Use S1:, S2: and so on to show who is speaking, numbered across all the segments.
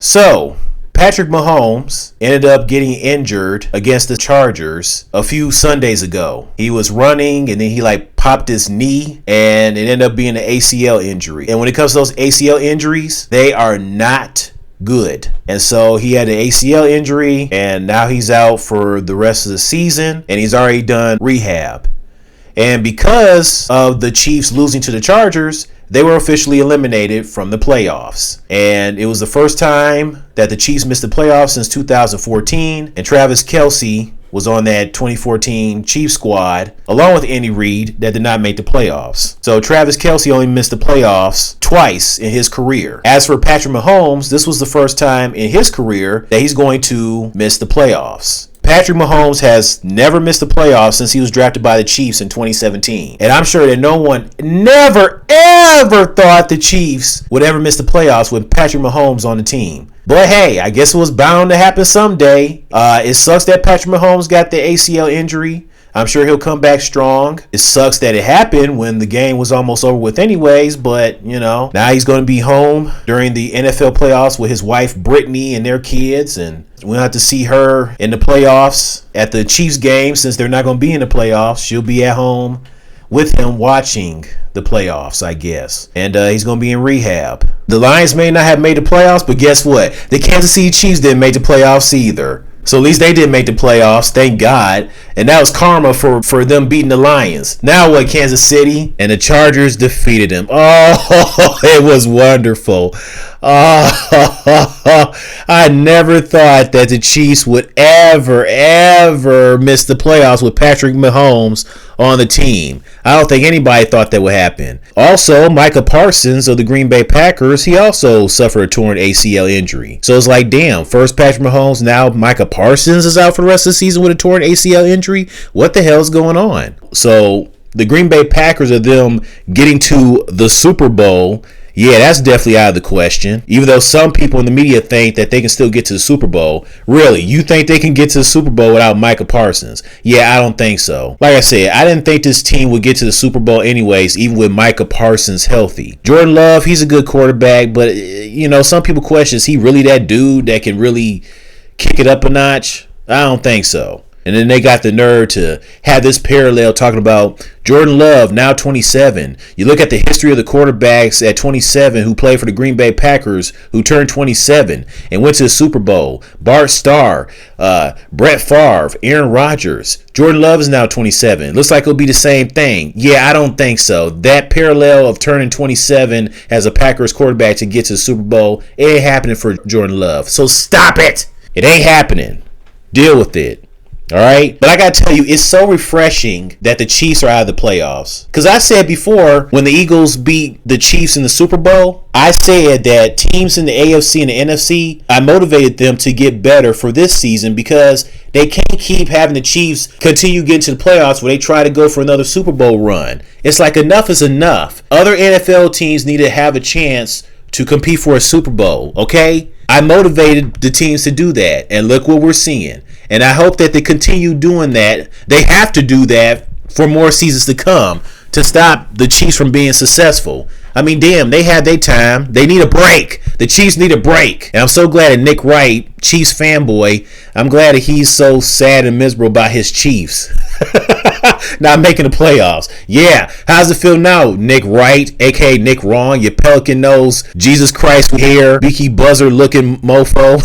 S1: So, Patrick Mahomes ended up getting injured against the Chargers a few Sundays ago. He was running and then he popped his knee and it ended up being an ACL injury. And when it comes to those ACL injuries, they are not good. And so he had an ACL injury and now he's out for the rest of the season and he's already done rehab. And because of the Chiefs losing to the Chargers, they were officially eliminated from the playoffs. And it was the first time that the Chiefs missed the playoffs since 2014. And Travis Kelce was on that 2014 Chiefs squad, along with Andy Reid, that did not make the playoffs. So Travis Kelce only missed the playoffs twice in his career. As for Patrick Mahomes, this was the first time in his career that he's going to miss the playoffs. Patrick Mahomes has never missed the playoffs since he was drafted by the Chiefs in 2017. And I'm sure that no one never, ever thought the Chiefs would ever miss the playoffs with Patrick Mahomes on the team. But hey, I guess it was bound to happen someday. It sucks that Patrick Mahomes got the ACL injury. I'm sure he'll come back strong. It sucks that it happened when the game was almost over with anyways, but now he's going to be home during the NFL playoffs with his wife Brittany and their kids, and we'll have to see her in the playoffs at the Chiefs game. Since they're not going to be in the playoffs, she'll be at home with him watching the playoffs, I guess. And he's going to be in rehab. The Lions may not have made the playoffs, but guess what? The Kansas City Chiefs didn't make the playoffs either. So at least they didn't make the playoffs, thank God. And that was karma for them beating the Lions. Now what, Kansas City? And the Chargers defeated them. Oh, it was wonderful. Oh, I never thought that the Chiefs would ever miss the playoffs with Patrick Mahomes on the team. I don't think anybody thought that would happen. Also, Micah Parsons of the Green Bay Packers, he also suffered a torn ACL injury. So it's like, damn, first Patrick Mahomes, now Micah Parsons is out for the rest of the season with a torn ACL injury? What the hell is going on? So the Green Bay Packers are them getting to the Super Bowl. Yeah, that's definitely out of the question. Even though some people in the media think that they can still get to the Super Bowl. Really, you think they can get to the Super Bowl without Micah Parsons? Yeah, I don't think so. Like I said, I didn't think this team would get to the Super Bowl anyways, even with Micah Parsons healthy. Jordan Love, he's a good quarterback, but some people question, is he really that dude that can really kick it up a notch? I don't think so. And then they got the nerve to have this parallel talking about Jordan Love, now 27. You look at the history of the quarterbacks at 27 who played for the Green Bay Packers who turned 27 and went to the Super Bowl. Bart Starr, Brett Favre, Aaron Rodgers. Jordan Love is now 27. Looks like it'll be the same thing. Yeah, I don't think so. That parallel of turning 27 as a Packers quarterback to get to the Super Bowl, it ain't happening for Jordan Love. So stop it. It ain't happening. Deal with it. All right. But I got to tell you, it's so refreshing that the Chiefs are out of the playoffs. Because I said before, when the Eagles beat the Chiefs in the Super Bowl, I said that teams in the AFC and the NFC, I motivated them to get better for this season because they can't keep having the Chiefs continue getting to the playoffs where they try to go for another Super Bowl run. It's like enough is enough. Other NFL teams need to have a chance to compete for a Super Bowl, okay? I motivated the teams to do that, and look what we're seeing. And I hope that they continue doing that. They have to do that for more seasons to come to stop the Chiefs from being successful. I mean, damn, they had their time. They need a break. The Chiefs need a break. And I'm so glad that Nick Wright, Chiefs fanboy, I'm glad that he's so sad and miserable about his Chiefs not making the playoffs. Yeah, how's it feel now, Nick Wright, a.k.a. Nick Wrong, you pelican nose, Jesus Christ hair, beaky buzzer looking mofo?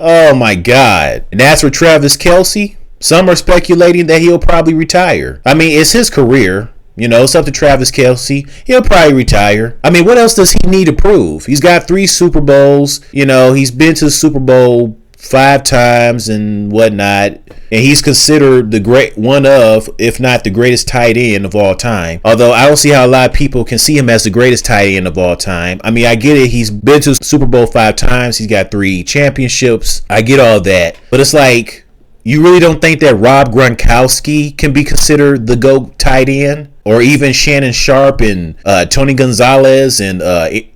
S1: Oh my God. And as for Travis Kelce, some are speculating that he'll probably retire. I mean, it's his career. It's up to Travis Kelce. He'll probably retire. I mean, what else does he need to prove? He's got 3 Super Bowls. He's been to the Super Bowl 5 times and whatnot. And he's considered the great one of, if not the greatest tight end of all time. Although I don't see how a lot of people can see him as the greatest tight end of all time. I mean, I get it. He's been to Super Bowl 5 times. He's got 3 championships. I get all that. But it's like, you really don't think that Rob Gronkowski can be considered the GOAT tight end? or even Shannon Sharp and Tony Gonzalez and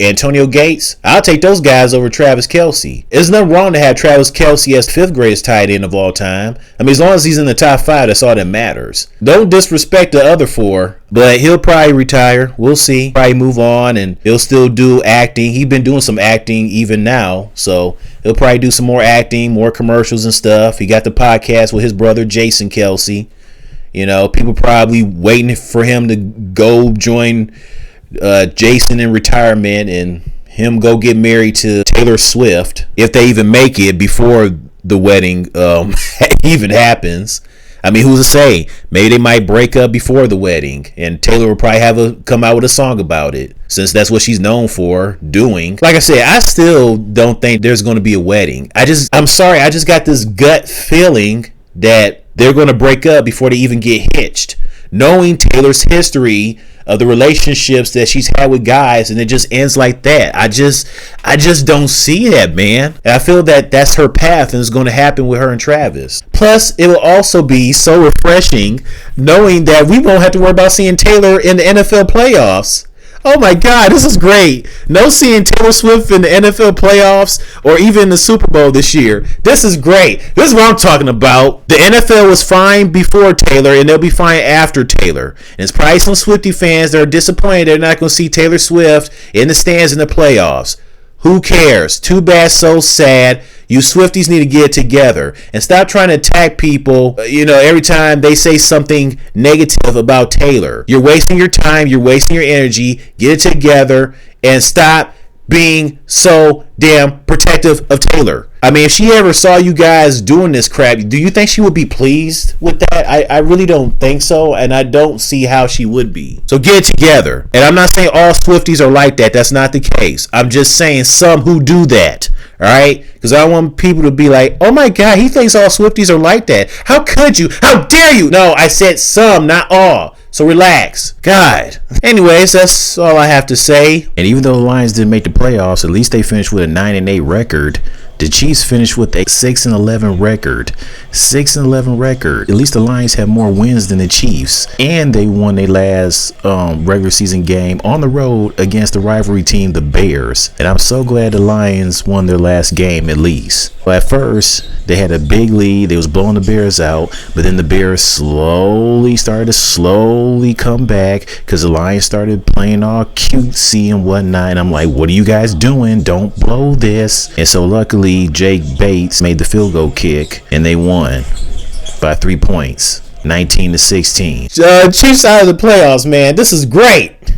S1: Antonio Gates, I'll take those guys over Travis Kelce. There's nothing wrong to have Travis Kelce as 5th greatest tight end of all time. I mean, as long as he's in the top 5, that's all that matters. Don't disrespect the other 4, but he'll probably retire. We'll see. Probably move on, and he'll still do acting. He's been doing some acting even now, so he'll probably do some more acting, more commercials and stuff. He got the podcast with his brother Jason Kelce. You know, people probably waiting for him to go join Jason in retirement and him go get married to Taylor Swift, if they even make it before the wedding even happens. I mean, who's to say? Maybe they might break up before the wedding, and Taylor will probably come out with a song about it, since that's what she's known for doing. Like I said, I still don't think there's going to be a wedding. I'm sorry, I just got this gut feeling that they're going to break up before they even get hitched, knowing Taylor's history of the relationships that she's had with guys, and it just ends like that. I just don't see that, man. And I feel that that's her path, and it's going to happen with her and Travis. Plus, it will also be so refreshing knowing that we won't have to worry about seeing Taylor in the NFL playoffs. Oh my God, this is great. No seeing Taylor Swift in the NFL playoffs or even the Super Bowl this year. This is great. This is what I'm talking about. The NFL was fine before Taylor, and they'll be fine after Taylor. And it's probably some Swiftie fans that are disappointed they're not going to see Taylor Swift in the stands in the playoffs. Who cares? Too bad, so sad. You Swifties need to get it together and stop trying to attack people, every time they say something negative about Taylor. You're wasting your time. You're wasting your energy. Get it together and stop being so damn protective of Taylor. I mean, if she ever saw you guys doing this crap, do you think she would be pleased with that? I really don't think so, and I don't see how she would be. So get it together. And I'm not saying all Swifties are like that. That's not the case. I'm just saying some who do that. All right? Because I want people to be like, oh my God, he thinks all Swifties are like that. How could you? How dare you? No, I said some, not all. So relax. God. Anyways, that's all I have to say. And even though the Lions didn't make the playoffs, at least they finished with a 9-8 record. The Chiefs finished with a 6-11 record. 6-11 record. At least the Lions have more wins than the Chiefs. And they won their last regular season game on the road against the rivalry team, the Bears. And I'm so glad the Lions won their last game at least. But at first, they had a big lead. They was blowing the Bears out. But then the Bears started to come back because the Lions started playing all cutesy and whatnot. And I'm like, what are you guys doing? Don't blow this. And so luckily, Jake Bates made the field goal kick, and they won by 3 points, 19-16. Chiefs out of the playoffs, man. This is great.